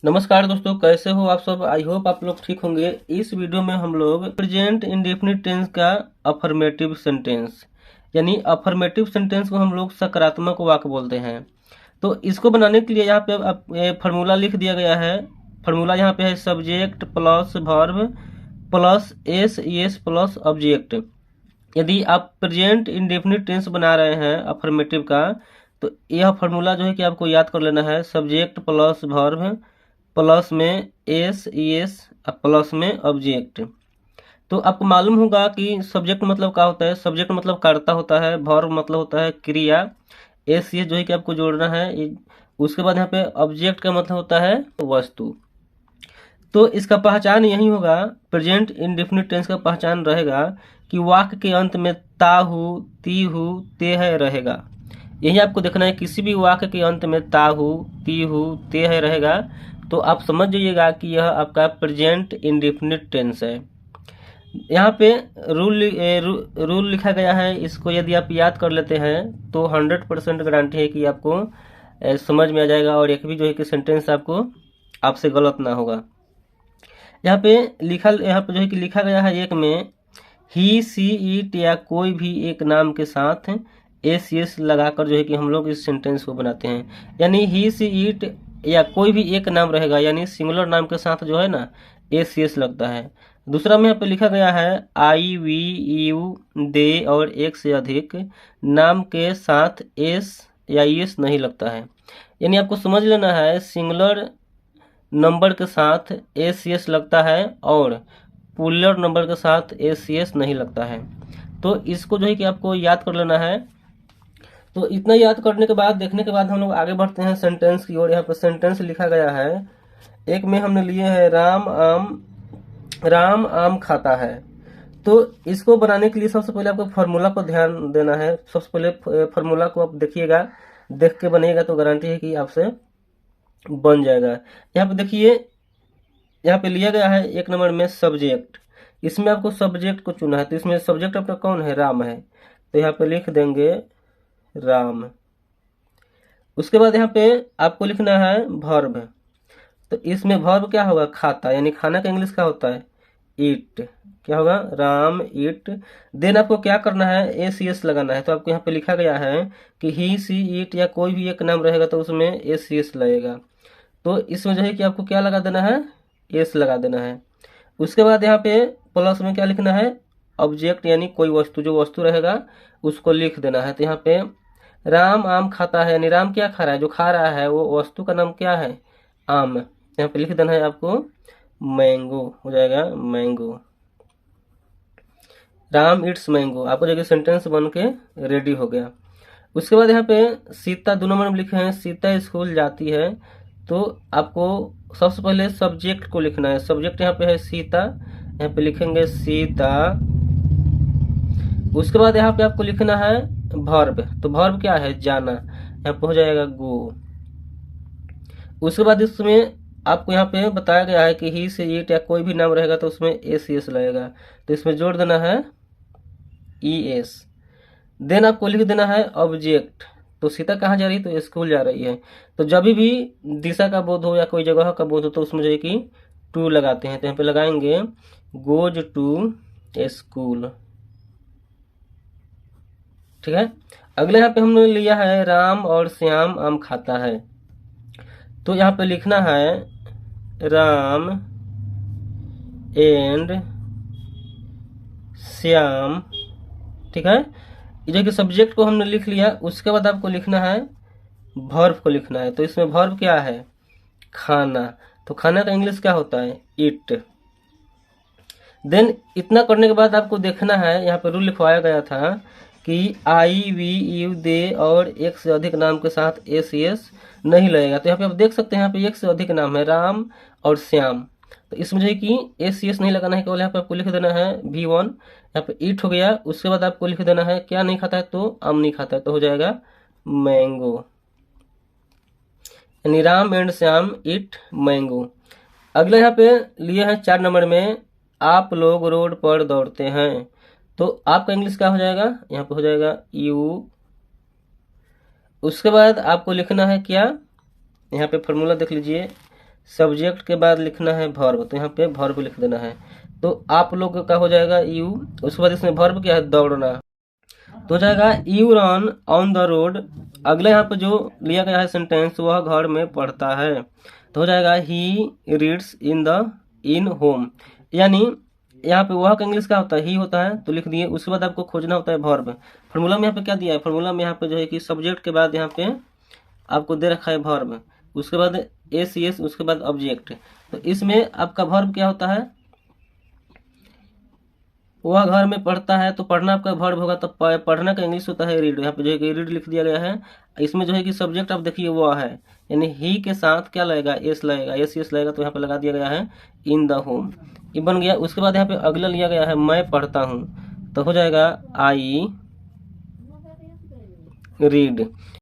नमस्कार दोस्तों, कैसे हो आप सब। आई होप आप लोग ठीक होंगे। इस वीडियो में हम लोग प्रेजेंट इंडेफिनिट टेंस का अफर्मेटिव सेंटेंस यानी अफर्मेटिव सेंटेंस को हम लोग सकारात्मक वाक्य बोलते हैं। तो इसको बनाने के लिए यहाँ पे फार्मूला लिख दिया गया है। फार्मूला यहाँ पे है subject plus verb plus S plus object. यदि आप प्रेजेंट इंडेफिनिट टेंस बना रहे हैं अफर्मेटिव का, तो यह फार्मूला जो है कि आपको याद कर लेना है। सब्जेक्ट प्लस वर्ब प्लस में एस प्लस में ऑब्जेक्ट। तो आपको मालूम होगा कि सब्जेक्ट मतलब क्या होता है। सब्जेक्ट मतलब कर्ता होता है, वर्ब मतलब होता है क्रिया, एस जो है कि आपको जोड़ना है। उसके बाद यहाँ पे ऑब्जेक्ट का मतलब होता है वस्तु। तो इसका पहचान यही होगा, प्रेजेंट इंडेफिनिट टेंस का पहचान रहेगा कि वाक्य के अंत में ताहू तीहू ते है रहेगा। यही आपको देखना है, किसी भी वाक्य के अंत में ताहू तीहू ते है रहेगा तो आप समझ जाइएगा कि यह आपका प्रेजेंट इंडेफिनिट टेंस है। यहाँ पे रूल लिखा गया है। इसको यदि आप याद कर लेते हैं तो 100% गारंटी है कि आपको समझ में आ जाएगा और एक भी जो है कि सेंटेंस आपको आपसे गलत ना होगा। यहाँ पे जो है कि लिखा गया है एक में ही सी इट या कोई भी एक नाम के साथ एस लगाकर जो है कि हम लोग इस सेंटेंस को बनाते हैं। यानी ही सी इट या कोई भी एक नाम रहेगा, यानी सिंगुलर नाम के साथ जो है ना एस लगता है। दूसरा में यहाँ पे लिखा गया है आई वी यू दे और एक से अधिक नाम के साथ एस या एस नहीं लगता है। यानी आपको समझ लेना है, सिंगुलर नंबर के साथ एस लगता है और पुलर नंबर के साथ एस नहीं लगता है। तो इसको जो है कि आपको याद कर लेना है। तो इतना याद करने के बाद, देखने के बाद हम लोग आगे बढ़ते हैं सेंटेंस की ओर। यहाँ पर सेंटेंस लिखा गया है। एक में हमने लिए है राम आम खाता है। तो इसको बनाने के लिए सबसे पहले आपको फार्मूला पर ध्यान देना है। सबसे पहले फार्मूला को आप देखिएगा, देख के बनेगा तो गारंटी है कि आपसे बन जाएगा। यहाँ पे देखिए, यहाँ पे लिया गया है एक नंबर में सब्जेक्ट। इसमें आपको सब्जेक्ट को चुना है, तो इसमें सब्जेक्ट अपना कौन है, राम है। तो यहाँ पे लिख देंगे राम। उसके बाद यहाँ पे आपको लिखना है वर्ब। तो इसमें वर्ब क्या होगा, खाता, यानी खाना का इंग्लिश क्या होता है, ईट। क्या होगा, राम ईट। देन आपको क्या करना है, एस लगाना है। तो आपको यहाँ पे लिखा गया है कि ही सी ईट या कोई भी एक नाम रहेगा तो उसमें एस लगेगा। तो इसमें जो है कि आपको क्या लगा देना है, एस लगा देना है। उसके बाद यहाँ पे प्लस में क्या लिखना है, ऑब्जेक्ट, यानी कोई वस्तु, जो वस्तु रहेगा उसको लिख देना है। तो यहाँ पे राम आम खाता है, यानी राम क्या खा रहा है, जो खा रहा है वो वस्तु का नाम क्या है, आम। यहाँ पे लिख देना है आपको मैंगो, हो जाएगा मैंगो। राम इट्स मैंगो, आपको जगह सेंटेंस बन के रेडी हो गया। उसके बाद यहाँ पे सीता, 2 नंबर में लिखे हैं सीता स्कूल जाती है। तो आपको सबसे पहले सब्जेक्ट को लिखना है। सब्जेक्ट यहाँ पे है सीता, यहाँ पे लिखेंगे सीता। उसके बाद यहाँ पे आपको लिखना है वर्ब। तो वर्ब क्या है, जाना, यहाँ पे हो जाएगा गो। उसके बाद इसमें आपको यहाँ पे बताया गया है कि ही से इट या कोई भी नाम रहेगा तो उसमें एस लगेगा। तो इसमें जोड़ देना है ES। देन आपको लिख देना है ऑब्जेक्ट। तो सीता कहाँ जा रही है, तो स्कूल जा रही है। तो जब भी दिशा का बोध हो या कोई जगह का बोध हो तो उसमें जो है कि टू लगाते हैं। तो यहाँ पे लगाएंगे गोज टू स्कूल। ठीक है। अगले यहाँ पे हमने लिया है राम और श्याम आम खाता है। तो यहाँ पे लिखना है राम एंड श्याम। ठीक है, जो कि सब्जेक्ट को हमने लिख लिया। उसके बाद आपको लिखना है वर्ब को लिखना है। तो इसमें वर्ब क्या है, खाना। तो खाना का इंग्लिश क्या होता है, ईट। देन इतना करने के बाद आपको देखना है, यहाँ पे रूल लिखवाया गया था कि आई वी यू दे और एक से अधिक नाम के साथ एस नहीं लगेगा। तो यहाँ पे आप देख सकते हैं, यहाँ पे एक से अधिक नाम है, राम और श्याम। तो इसमें जो है कि एस नहीं लगाना है, केवल यहाँ पे आपको लिख देना है V1। यहाँ पे ईट हो गया। उसके बाद आपको लिख देना है क्या नहीं खाता है, तो आम नहीं खाता है, तो हो जाएगा मैंगो। यानी Ram and Shyam eat mango. अगला यहाँ पे लिए हैं 4 नंबर में आप लोग रोड पर दौड़ते हैं। तो आपका इंग्लिश क्या हो जाएगा, यहाँ पे हो जाएगा यू। उसके बाद आपको लिखना है क्या, यहाँ पे फॉर्मूला देख लीजिए, सब्जेक्ट के बाद लिखना है वर्ब, तो यहाँ पे वर्ब लिख देना है। तो आप लोग का हो जाएगा यू, उसके बाद इसमें वर्ब क्या है, दौड़ना, तो हो जाएगा you run on the road. अगला यहाँ पे जो लिया गया है सेंटेंस, वह घर में पढ़ता है, तो हो जाएगा ही रीड्स इन होम। यानी यहाँ पे वह का इंग्लिश क्या होता है, ही होता है, तो लिख दिए। उसके बाद आपको खोजना होता है वर्ब। फार्मूला में यहाँ पे क्या दिया है, फार्मूला में यहाँ पे जो है कि सब्जेक्ट के बाद यहाँ पे आपको दे रखा है वर्ब, उसके बाद एस एस, उसके बाद ऑब्जेक्ट। तो इसमें आपका वर्ब क्या होता है, वह घर में पढ़ता है, तो पढ़ना आपका वर्ब होगा, तो पढ़ना का इंग्लिश होता है रीड। यहाँ पे जो है कि रीड लिख दिया गया है। इसमें जो है कि सब्जेक्ट आप देखिए वह है, यानी ही के साथ क्या लगेगा, एस लगेगा, एस लगेगा, तो यहाँ पे लगा दिया गया है इन द होम, ये बन गया। उसके बाद यहाँ पे अगला लिया गया है मैं पढ़ता हूँ, तो हो जाएगा आई रीड।